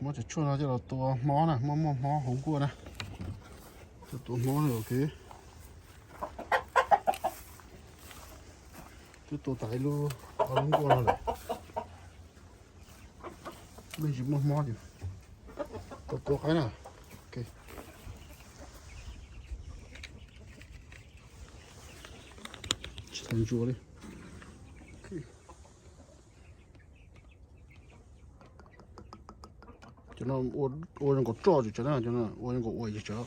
mua chỉ chua nó cho là to mó này mó hống cua này cho to mó này ok cho to tải luôn hống cua này bây giờ mó đi to cái nào ok thành chua đi cho nó ô nó có trò cho nó ô nó có ô gì cho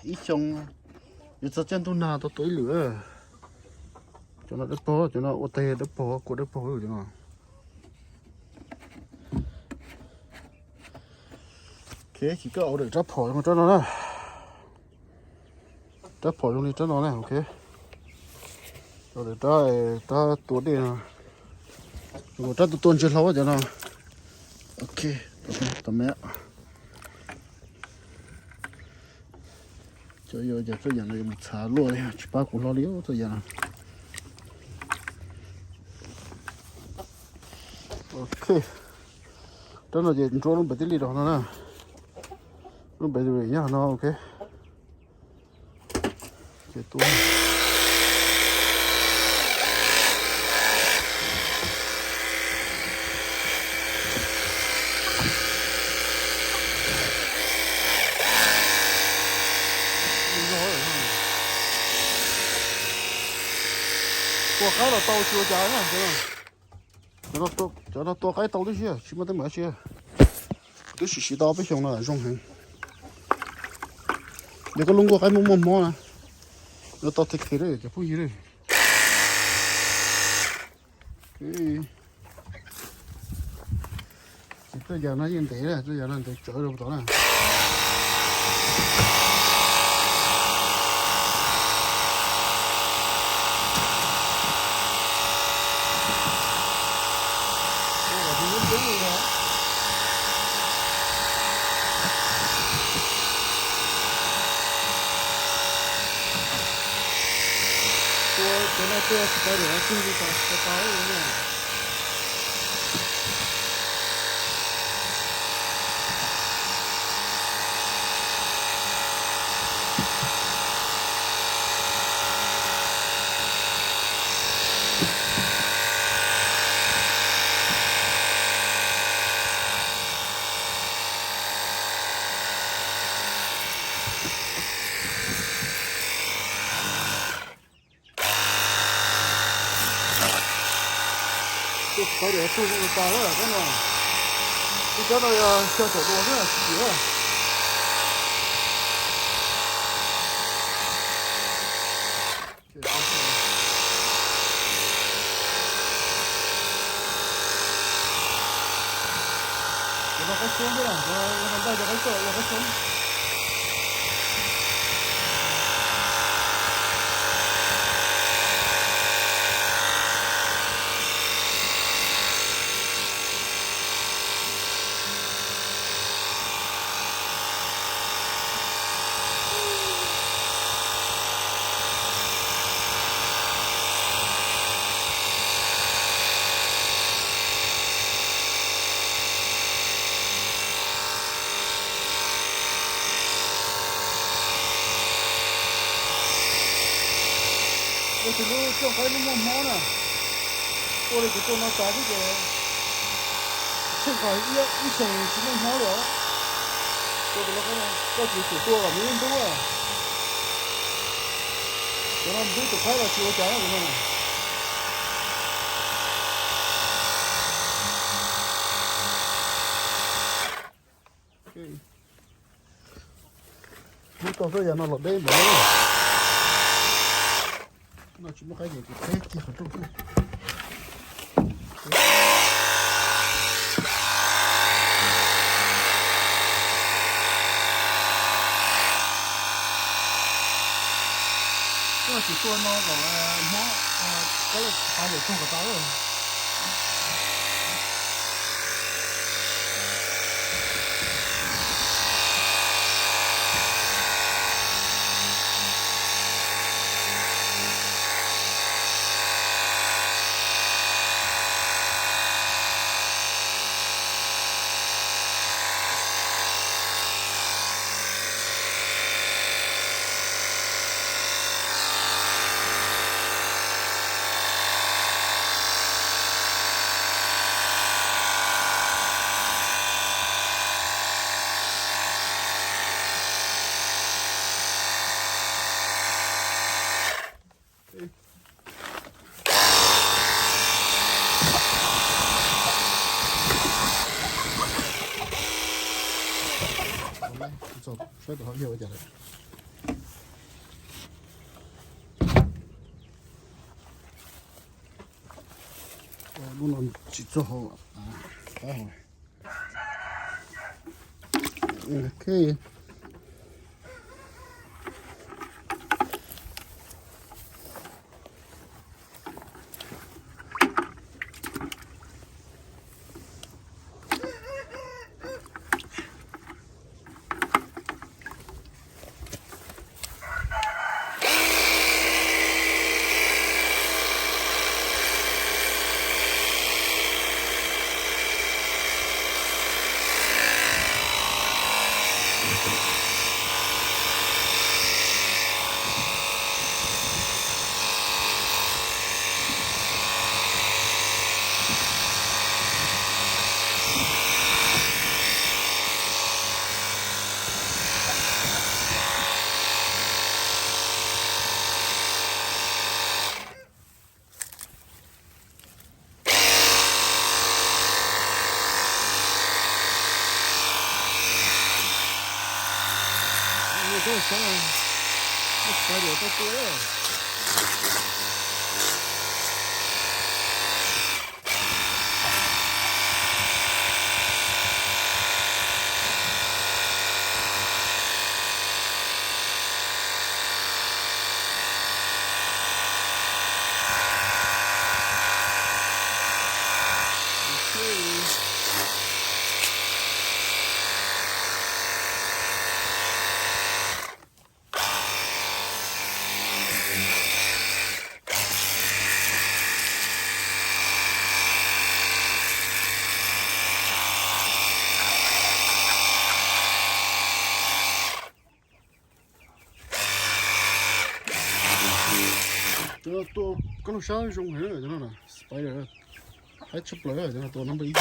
ít xong giờ cho chân tôi nào tôi tối lửa cho nó đứt bó cho nó ô tê đứt bó của đứt bó rồi cho nó ok chỉ có ổ để trap phổi cho nó nè trap phổi luôn đi cho nó này ok rồi để ta tuột đi nè rồi ta tuôn chưa lâu cho nó ok tầm mẹ cho giờ cho giờ này một xả luôn đi chỉ ba củ lo liếu cho giờ này ok đó là giờ cho nó bật đi rồi nó nè nó bật rồi nhá nó ok cái túi qua cái là tàu chưa trái nè cho nó to cái tàu đấy chứ chỉ mà tới mấy chứ cứ xí tàu bây giờ nó rong hàng để có lông qua cái mồm nè nó to thiệt thế đấy cái phu gì đấy cái bây giờ nó yên thế này bây giờ nó để chở được đó nè tôi phải để nó chung đi cái táo đấy này có để tôi cũng tao rồi cái này đi cho nó cho tổ đồ rất là chỉ rồi nó cái xuống đấy nó đây cho cái sợi là cái xuống thì nó cho cái nó mỏ nè tôi đây cho nó trái cái trên khỏi ít chừng chỉ nó mỏ rồi tôi nó cái chỉ tôi là miếng đúng à cho nó biết được phải là chưa trái rồi nó nó to tới giờ nó lọt đấy mà nó chỉ một cái gì thì thế thì phải trung trung nó chỉ cho nó có nó cái là phải để không có táo rồi xoay tao hiểu vậy đấy luôn làm chỉ cho họ à rồi ok这想想，这材料都多了。또 그런 샤워 좀 해야 되잖아. 스파이더 해쳐 불러야 되잖아. 또 넘버 2.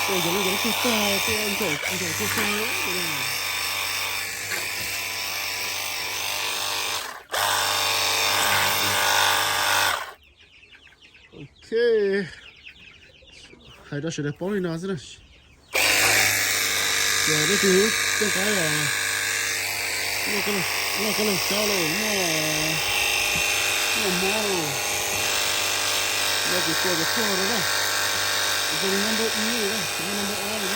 또 이렇게 있다. 또 이제 오케이. 하이다 시대 뻔히 나서네. 야, 이거 좀 가야. 이거 샤로 뭐. 여기 또 이제 통화를 해. 이거 넘버 2야. 이거 넘버 1이야.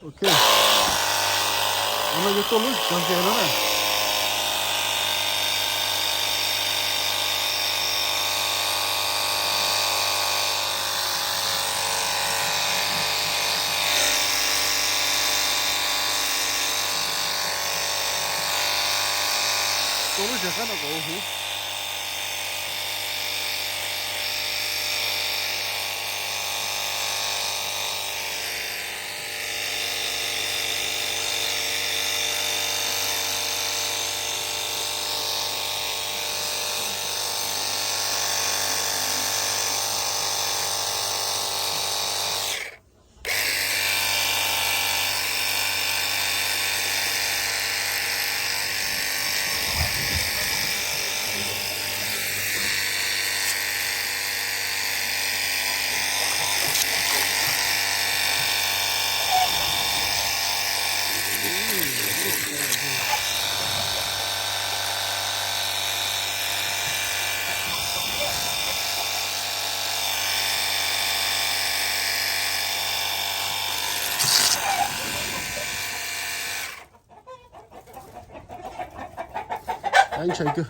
오케이. 오늘 이거 또 전체해놔. 또를 잠깐하고 오후 anh chạy cơ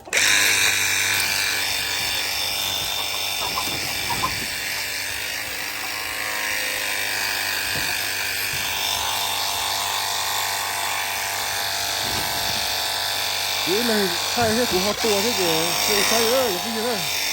cái này khai hết của họ tua thế kìa cái khai ơi cái gì đây